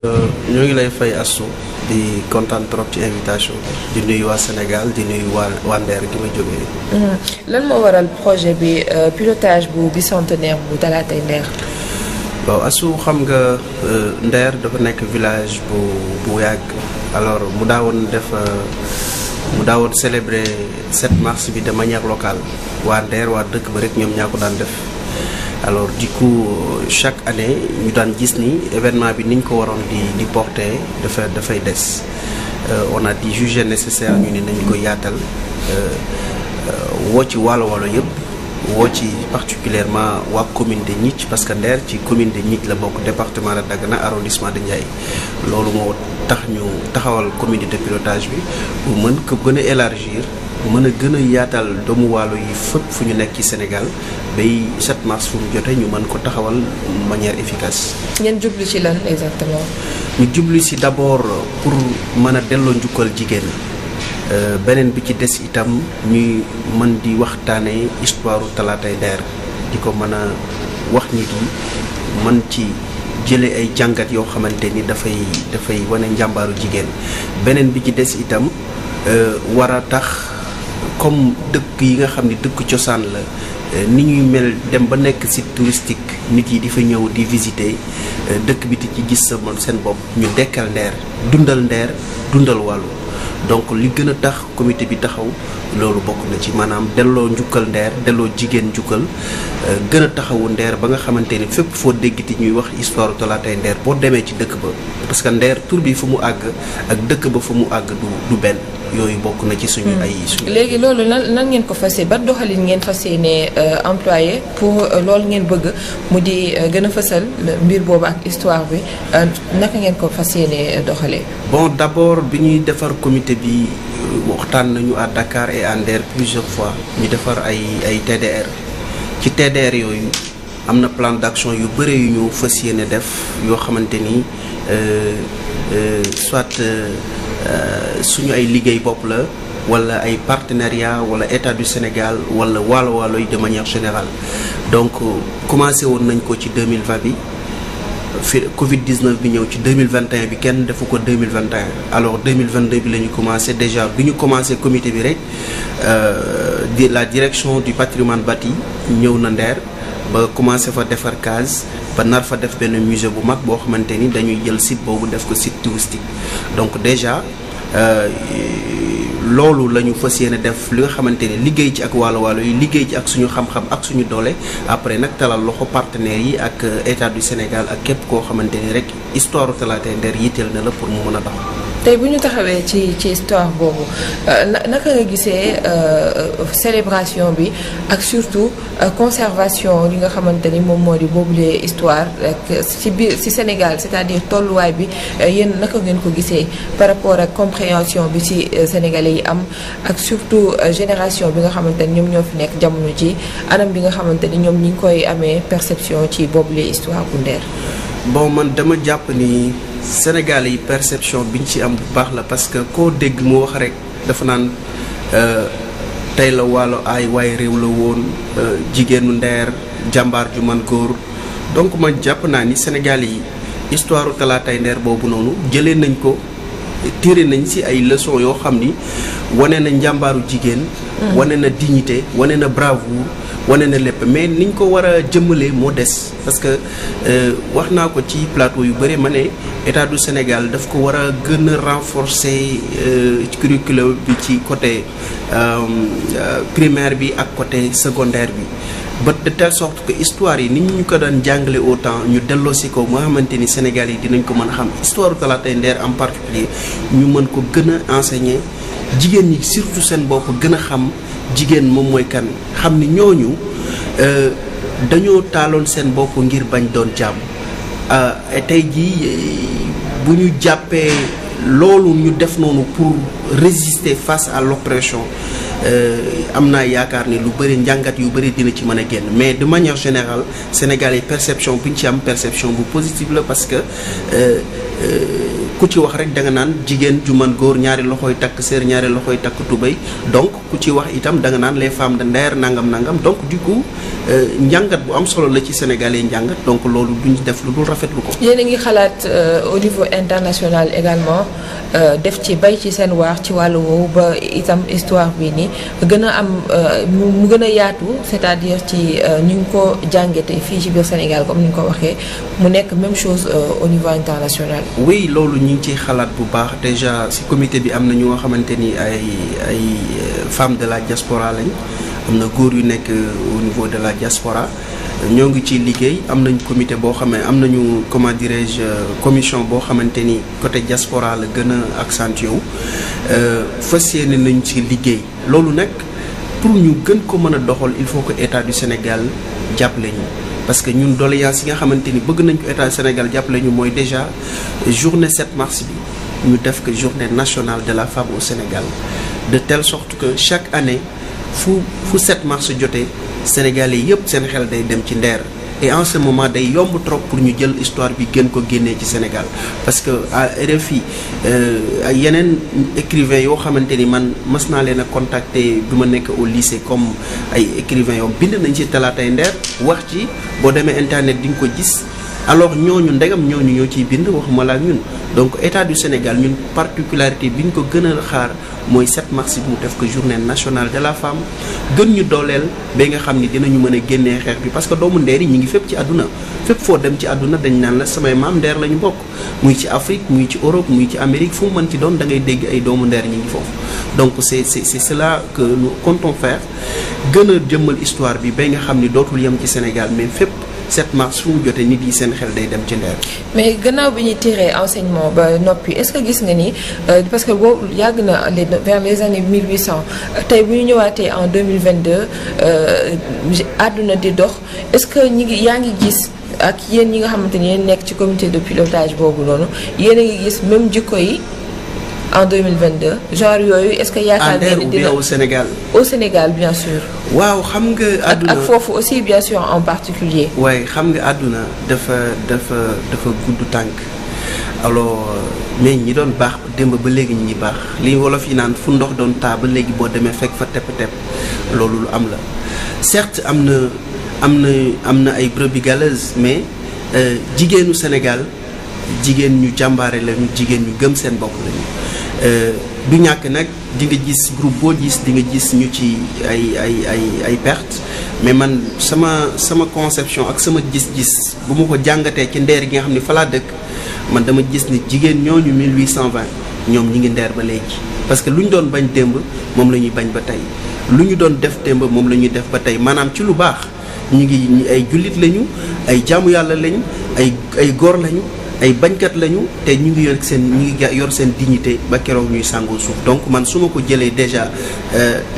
ñoo ngi lay fay Astou di kontaan trop ci invitation di nuyu waa Sénégal di nuyu waa Nder gi ma jógee. lan moo waral projet bi pilotage bu bicentenaire bu Talatay Nder. waaw Astou xam nga Nder dafa nekk village bu yàgg alors mu daawoon célébrer 7 mars bi de manière locale waa Nder waa dëkk ba rek ñoom ñaa ko daan def. alors du coup chaque année ñu daan gis ni événement bi niñ ko waroon di porter dafay des on a dit jugé nécessaire ñu ni nañu ko yaatal woo ci wàllo yëpp woo ci particulièrement waa commune de Gnith parce que Nder ci commune de Gnith la bokk département de Dagana arrondissement de Ndiaye loolu moo tax ñu taxawal comité de pilotage bi pour mën ko gën a élargir mën a gën a yaatal doomu waalo yi fépp fu ñu nekk ci Sénégal bay 7 mars fu mu jotee ñu mën ko taxawal manière efficace. ngeen jublu ci lan exactement. ñu jublu ci d'abord pour mën a delloo njukkal jigéen beneen bi ci des itam ñuy mën di waxtaanee histoire Talatay Nder di ko mën a wax nit yi mën ci jëlee ay jàngat yoo xamante ni dafay wane njàmbaaru jigéen beneen bi ci des itam war a tax. comme dëkk yi nga xam ne dëkk cosaan la ni ñuy mel dem ba nekk site touristique nit yi di fa ñëw di visiter dëkk bi di ci gis seen bopp ñu dekkal Nder dundal wàllu donc li gën a tax comité bi taxaw loolu bokk na ci maanaam delloo njukkal Nder delloo jigéen njukkal gën a taxawu Nder ba nga xamante ni fépp foo déggati ñuy wax histoire Talatay Nder boo demee ci dëkk ba parce que Nder tur bi fu mu àgg ak dëkk ba fu mu àgg du benn yooyu bokk na ci suñu suñu. léegi loolu nan ngeen ko fas yéene ba doxalin ngeen fas yéene employé pour loolu ngeen bëgg mu di gën a fësal mbir boobu ak histoire bi naka ngeen ko fas yéene doxalee. bon d'abord bi ñuy defar comité bi waxtaan nañu à Dakar et à Nder plusieurs fois ñu defar ay TDR ci TDR yooyu am na plan d'action yu bëre yu ñu fas yéene def yoo xamante ni soit. suñu ay liggéey bopp la wala ay partenariat wala état du Sénégal wala waalo yi de manière générale donc commencé woon nañ ko ci 2020 bi fi Covid 19 bi ñëw ci 2021 bi kenn defu ko 2021 alors 2022 bi la ñu commencé déjà bi ñu commencé comité bi rek la direction du patrimoine bâti ñëw na Nder ba commencé fa defar case ba nar fa def benn musée bu mag boo xamante ni dañuy jël site boobu def ko site touristique donc déjà loolu la ñu fas yéene def li nga xamante ni liggéey ci ak waalo yi liggéey ci ak suñu xam-xam ak suñu doole après nag talal loxo partenaires yi ak état du Sénégal ak képp koo xamante ni rek histoire Talatay Nder yitteel na la pour mu mën a dox. tey bu ñu taxawee ci histoire boobu naka nga gisee célébration bi ak surtout conservation li nga xamante ni moom moo di boobule histoire ak ci biir ci Sénégal c'est-à-dire tolluwaay bi yéen naka ngeen ko gisee par rapport ak compréhension bi ci sénégalais yi am ak surtout génération bi nga xamante ni ñoom ñoo fi nekk jamono ji anam bi nga xamante ni ñoom ñi ngi koy amee perception ci boobule histoire bu Nder. bon man dama jàpp ni Sénégal yi perception biñ ci am bu baax la parce que koo dégg mu wax rek dafa naan tey la waalo ay waaye réew la woon jigéenu Nder jàmbaar ju man góor donc man jàpp naa ni Sénégal yi histoire Talatay Nder boobu noonu jëlee nañ ko tiré nañ ci ay leçons yoo xam ni wane na njàmbaaru jigéen. wane na dignité wane na bravoure wane na lépp mais niñ ko war a jëmmalee moo des parce que wax naa ko ci plateau yu bëri ma ne état du Sénégal daf ko war a gën a renforcer curriculum bi ci côté primaire bi ak côté secondaire bi ba de telle sorte que histoire yi nit ñu ko daan jàngale autant ñu delloo si ko moo xamante ni Sénégal yi dinañ ko mën a xam histoire Talatay Nder en particulier ñu mën ko gën a enseigner jigéen ñi surtout seen bopp gën a xam jigéen moom mooy kan xam ni ñooñu dañoo taaloon seen bopp ngir bañ doon jàmm tey jii bu ñu jàppee loolu ñu def noonu pour résister face à l'oppression am naa yaakaar ni lu bëri njàngat yu bëri dina ci mën a génn mais de manière générale Sénégal yi perception bu ñu ci am perception bu positive la parce que ku ci wax rek da nga naan jigéen ju man góor ñaari loxoy takk sër ñaari loxoy takk tubéy donc ku ci wax itam da nga naan les femmes de Nder nangam donc du coup njàngat bu am solo la ci sénégalais njàngat donc loolu duñ def lu dul rafetlu ko. yéen a ngi xalaat au niveau international également def ci bay ci seen waar ci wàllu woowu ba itam histoire bi ni gën a am mu gën a yaatu c'est-à-dire ci ni nga ko jàngate fii ci biir Sénégal comme ni nga ko waxee mu nekk même chose au niveau international. oui loolu ñu ngi ciy xalaat bu baax déjà ci comité bi am na ñu nga xamante ni ay femmes de la diaspora lañ am na góor yu nekk au niveau de la diaspora ñoo ngi ciy liggéey am nañ comité boo xam ne am nañu comment dirais-je commission boo xamante ni côté diaspora la gën a accentué wu fas yéene nañ ci liggéey loolu nag pour ñu gën ko mën a doxal il faut que état du Sénégal jàppale ñu parce que ñun doléance yi nga xamante ni bëgg nañ ko état du Sénégal jàppale ñu mooy déjà journée 7 mars bi ñu def ko journée nationale de la femme au Sénégal de telle sorte que chaque année fu 7 mars jotee Sénégalais yëpp seen xel day dem ci Nder et en ce moment day yomb trop pour ñu jël histoire bi gën ko génnee ci Sénégal parce que à RFI ay yeneen écrivains yoo xamante ni man mës naa leen a contacter bi ma nekk au lycée comme ay écrivains yoo bind nañ ci Talatay Nder wax ci boo demee internet di nga ko gis alors ñooñu ndegam ñooñu ñoo ciy bind waxuma la ak ñun donc état du Sénégal ñun particularité bi ñu ko gën a xaar mooy 7 mars bi mu def ko journée nationale de la femme gën ñu dooleel ba nga xam ni dinañu mën a génnee xeex bi parce que doomu Nder yi ñu ngi fépp ci àdduna fépp foo dem ci àdduna dañ naan la samay maam Nder la ñu bokk muy ci Afrique muy ci Europe muy ci Amérique fu mu mën ci doon da ngay dégg ay doomu Nder ñi ngi foofu donc c'est cela que nous comptons faire gën a jëmmal histoire bi ba nga xam ni dootul yem ci Sénégal mais fépp 7 mars fu mu jotee nit yi seen xel day dem ci Nder. mais gannaaw bi ñuy tiré enseignement ba noppi est-ce que gis nga ni parce que boobu yàgg na vers les années 1800 tey bu ñu ñëwaatee en 2022 àdduna di dox est-ce que yaa ngi gis ak yéen ñi nga xamante ni yéen nekk ci comité de pilotage boobu noonu yéen a ngi gis même jikko yi en 2022 genre yooyu est-ce que yaakaar ngeen ni dina au Sénégal. au Sénégal bien sûr. waaw xam nga. àdduna ak foofu aussi bien sûr en particulier. waaye xam nga àdduna dafa gudd tànk alors mais ñi doon baax démb ba léegi ñi baax li wolof yi naan fu ndox doon taa ba léegi boo demee fekk fa tepp-tepp loolu lu am la certes am na ay brebis galeuses mais jigéenu Sénégal jigéen ñu jàmbaare lañu jigéen ñu gëm seen bopp lañu. du ñàkk nag di nga gis groupe boo gis di nga gis ñu ci ay perte mais man sama conception ak sama gis-gis bu ma ko jàngatee ci Nder gi nga xam ne fa laa dëkk man dama gis ni jigéen ñooñu 1820 ñoom ñi ngi Nder ba léegi parce que lu ñu doon bañ démb moom la ñuy bañ ba tey lu ñu doon def démb moom la ñuy def ba tey maanaam ci lu baax ñu ngi ay jullit lañu ay jaamu yàlla lañu ay góor lañu ay bañkat lañu te ñu ngi yor seen dignité ba keroog ñuy sàngoo suuf donc man su ma ko jëlee déjà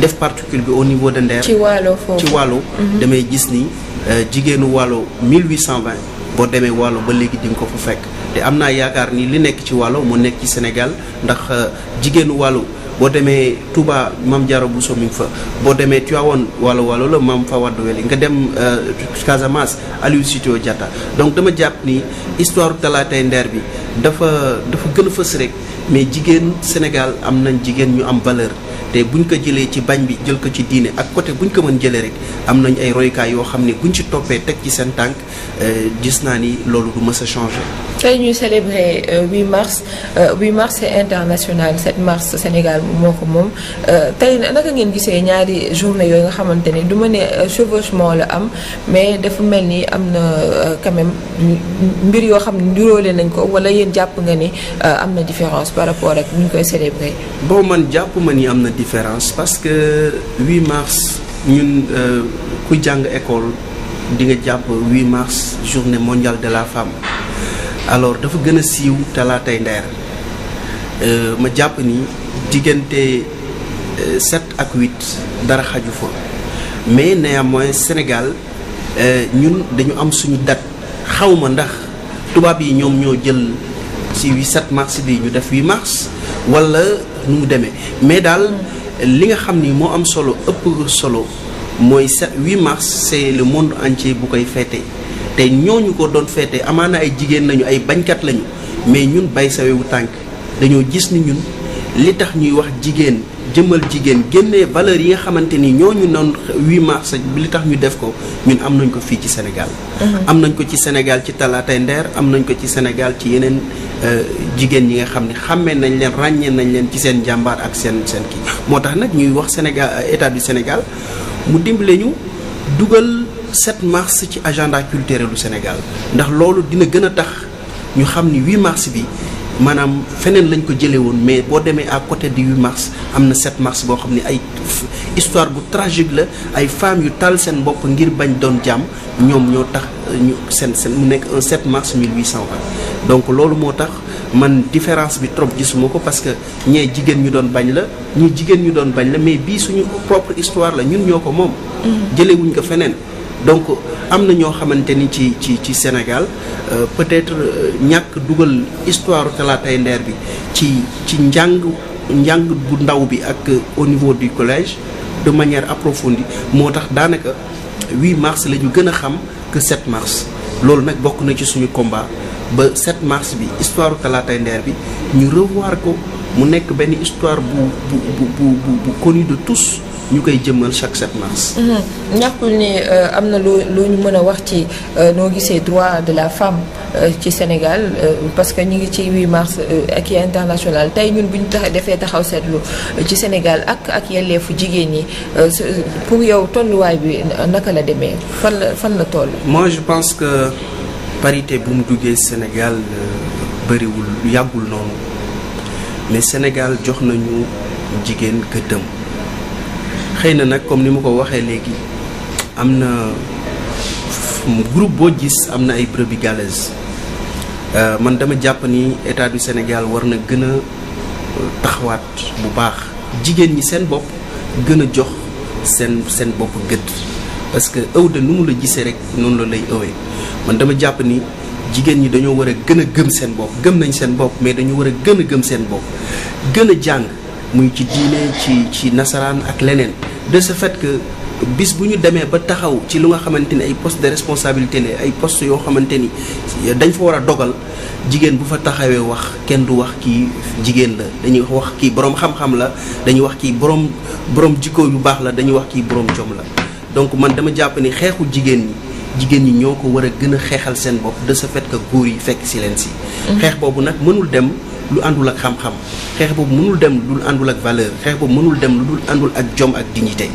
def particule bi au niveau de Nder. ci Waalo foofu ci Waalo. damay gis ni jigéenu Waalo 1820 boo demee Waalo ba léegi di nga ko fa fekk te am naa yaakaar ni li nekk ci Waalo mu nekk ci Sénégal ndax jigéenu Waalo boo demee Touba Mame Diarra Bousso mi ngi fa boo demee Tivaouane Waalo la Mame Fawade Weli nga dem Casamance Aliou Sitoé Diatta donc dama jàpp ni histoire Talatay Nder bi dafa gën a fës rek mais jigéen Sénégal am nañ jigéen ñu am valeur te buñ ko jëlee ci bañ bi jël ko ci diine ak côté buñ ko mën jëlee rek am nañ ay royukaay yoo xam ne buñ ci toppee teg ci seen tànk gis naa ni loolu du mës a changer. tey ñuy célébrer 8 mars 8 mars c'est international 7 mars Sénégal moo ko moom tey naka ngeen gisee ñaari journée yooyu nga xamante ni du ma ne chevauchement la am mais dafa mel ni am na quand même mbir yoo xam ne nduróole nañ ko wala yéen jàpp nga ni am na différence par rapport ak ni ñu koy célébrer. bon man jàpp ma ni am na différence parce que 8 mars ñun ku jàng école di nga jàpp 8 mars journée mondiale de la femme. alors dafa gën a siiw Talatay Nder ma jàpp ni diggante 7 ak 8 dara xaju fa mais néanmoins Sénégal ñun dañu am suñu date xawma ndax tubaab yi ñoom ñoo jël ci 7 mars bi ñu def 8 mars wala nu mu demee mais daal li nga xam ni moo am solo ëpp solo mooy 8 mars c'est le monde entier bu koy fêter. te ñooñu ko doon féete amaana ay jigéen lañu ay bañkat lañu mais ñun bay sawewu tànk dañoo gis ni ñun li tax ñuy wax jigéen jëmal jigéen génnee valeurs yi nga xamante ni ñooñu noonu 8 mars li tax ñu def ko ñun am nañ ko fii ci Sénégal. am nañ ko ci Sénégal ci talaatay ndeer am nañ ko ci Sénégal ci yeneen jigéen ñi nga xam ne xàmmee nañ leen ràññee nañ leen ci seen jàmbaar ak seen kii. moo tax nag ñuy wax Sénégal état du Sénégal mu dimbale ñu dugal 7 mars ci agenda culturel du Sénégal ndax loolu dina gën a tax ñu xam ni 8 mars bi. maanaam feneen lañ ko jëlee woon mais boo demee à côté du 8 mars am na 7 mars boo xam ne ay histoire bu tragique la ay femmes yu taal seen bopp ngir bañ doon jàmm ñoom ñoo tax ñu seen mu nekk un 7 mars 1820 donc loolu moo tax man différence bi trop gisuma ko parce que ñee jigéen ñu doon bañ la ñii jigéen ñu doon bañ la mais bii suñu propre histoire la ñun ñoo ko moom jëlewuñ ko feneen donc am na ñoo xamante ni ci Sénégal peut-être ñàkk dugal histoire talaatay ndeer bi ci njàng bu ndaw bi ak au niveau du collège de manière approfondie moo tax daanaka 8 mars la ñu gën a xam que 7 mars loolu nag bokk na ci suñu combat ba 7 mars bi histoire talaatay ndeer bi ñu revoir ko mu nekk benn histoire bu connue de tous ñu koy jëmmal chaque 7 mars. ñàkkul ni am na loo ñu mën a wax ci noo gisee droit de la femme ci Sénégal parce que ñu ngi ci 8 mars ak international tey ñun bu ñu defee taxaw seetlu ci Sénégal ak yelleefu jigéen ñi pour yow tolluwaay bi naka la demee fan la toll. moi je pense que parité bu mu duggee Sénégal bëriwul yàggul noonu mais Sénégal jox nañu jigéen gëddëm. xëy na nag comme ni ma ko waxee léegi am na groupe boo gis am na ay brebis galeuses man dama jàpp ni état du Sénégal war na gën a taxawaat bu baax jigéen ñi seen bopp gën a jox seen bopp gëdd parce que ëw de nu mu la gisee rek noonu la lay ëwee man dama jàpp ni jigéen ñi dañoo war a gën a gëm seen bopp gëm nañ seen bopp mais dañu war a gën a gëm seen bopp gën a jàng muy ci diine ci nasaraan ak leneen de ce fait que bis bu ñu demee ba taxaw ci lu nga xamante ni ay poste de responsabilité la ay poste yoo xamante ni dañ fa war a dogal jigéen bu fa taxawee wax kenn du wax kii jigéen la dañuy wax kii borom xam-xam la dañuy wax kii borom jikko yu baax la dañuy wax kii borom jom la donc man dama jàpp ni xeexu jigéen ñi ñoo ko war a gën a xeexal seen bopp de ce fait que góor yi fekk si leen si. xeex boobu nag mënul dem lu àndul ak xam-xam xeex boobu mënul dem lu àndul ak valeur xeex boobu mënul dem lu dul àndul ak jom ak dignité.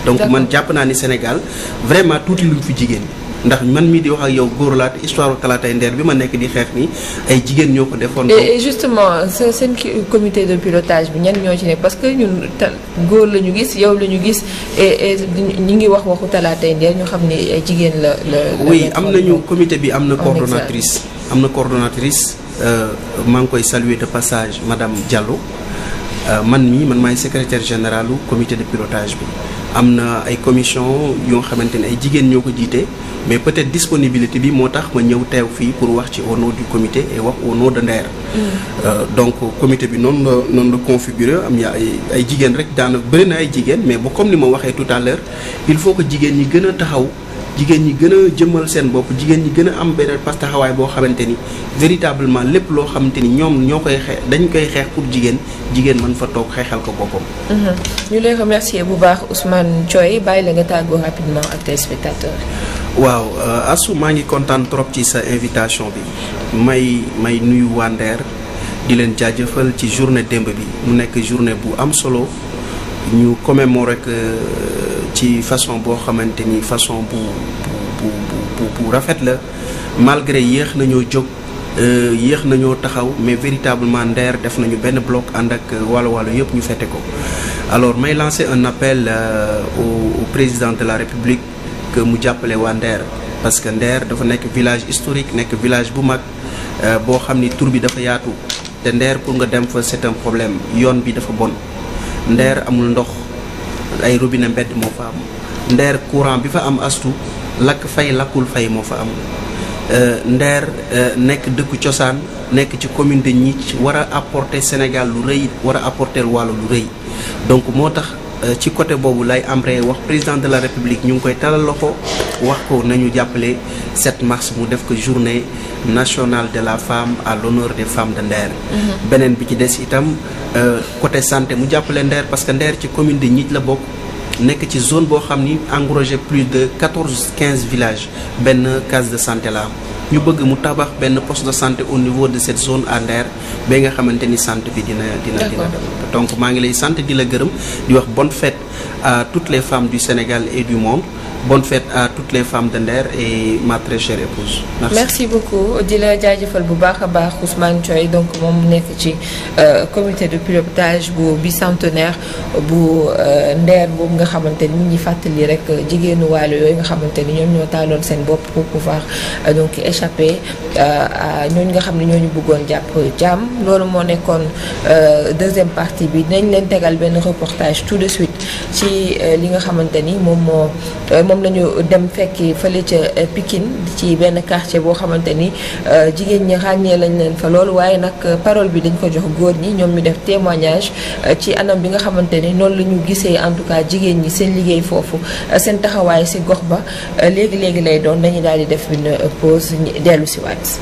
donc man jàpp naa ni Sénégal vraiment tuuti luñ fi jigéen ndax man mii di wax ak yow góor laa te histoire talaatay ndeer bi ma nekk di xeex ni ay jigéen ñoo ko defoon. et justement seen comité de pilotage bi ñan ñoo ci ne parce que ñun góor la ñu gis yow la ñu gis et ñi ngi wax waxu talaatay ndeer ñu xam ni ay jigéen la. oui am nañu comité bi am na coordonnatrice. maa ngi koy saluer de passage madame Diallo man maay secrétaire général u comité de pilotage bi am na ay commission yoo xamante ne ay jigéen ñoo ko jiite mais peut-être disponibilité bi moo tax ma ñëw teew fii pour wax ci au nom du comité et wax au nom de Nder. donc comité bi noonu la configuré am ya ay jigéen rek daana bëri na ay jigéen mais ba comme ni ma waxee tout à l'heure il faut que jigéen ñi gën a taxaw jigéen ñi gën a jëmmal seen bopp jigéen ñi gën a am benn parce que taxawaay boo xamante ni véritablement lépp loo xamante ni ñoom ñoo koy xeex dañ koy xeex pour jigéen mën fa toog xeexal ko boppam. ñu lay remercier bu baax Ousmane Thioye bàyyi la nga tàggoo rapidement ak téléspectateurs. waaw Astou maa ngi kontaan trop ci sa invitation bi may nuyu waa Nder di leen jaajëfal ci journée démb bi mu nekk journée bu am solo ñu commémorer rek. ci façon boo xamante ni façon bu rafet la malgré yéex nañoo jóg yéex nañoo taxaw mais véritablement Nder def nañu benn bloc ànd ak wàllu yëpp ñu fete ko. alors may lancer un appel au président de la République que mu jàppale waa Nder parce que Nder dafa nekk village historique nekk village bu mag boo xam ni tur bi dafa yaatu te Nder pour nga dem fa c'est un problème yoon bi dafa bon Nder amul ndox. ay robinet mbedd moo fa am Nder courant bi fa am Astou lakk fay lakkul fay moo fa am Nder nekk dëkku cosaan nekk ci commune de Gnith war a apporter Sénégal lu rëy war a apporter Waalo lu rëy donc moo tax ci côté boobu lay embrayé wax président de la république ñu ngi koy talal loxo wax ko nañu jàppale 7 mars mu def ko journée nationale de la femme à l'honneur des femmes de Nder. beneen bi ci des itam côté santé mu jàppale Nder parce que Nder ci commune de Gnith la bokk nekk ci zone boo xam ni engrosé plus de 14-15 villages benn case de santé la am ñu bëgg mu tabax benn poste de santé au niveau de cette zone à Nder ba nga xamante ni santé bi dina donc maa ngi lay sant di la gërëm di wax bonne fête à toutes les femmes du Sénégal et du monde. Bonne fête à toutes les femmes de Nder et ma très chère épouse. Merci beaucoup di la jaajëfal bu baax a baax Ousmane Thioye donc moom nekk ci comité de pilotage bu bicentenaire bu Nder boobu nga xamante ni ñu ngi fàttali rek jigéenu waalo yooyu nga xamante ni ñoom ñoo taaloon seen bopp pour pouvoir donc échapper à ñooñu nga xam ne ñooñu bëggoon jàpp jàmm loolu moo nekkoon deuxième partie bi dinañ leen tegal benn reportage tout de suite ci li nga xamante ni moom la ñu dem fekki fële ca Pikine ci benn quartier boo xamante ni jigéen ñi ràññee lañ leen fa loolu waaye nag parole bi dañ ko jox góor ñi ñoom ñu def témoignage ci anam bi nga xamante ni noonu la ñu gisee en tout cas jigéen ñi seen liggéey foofu seen taxawaay si gox ba léegi lay doon dañuy daal di def une pause dellu si waat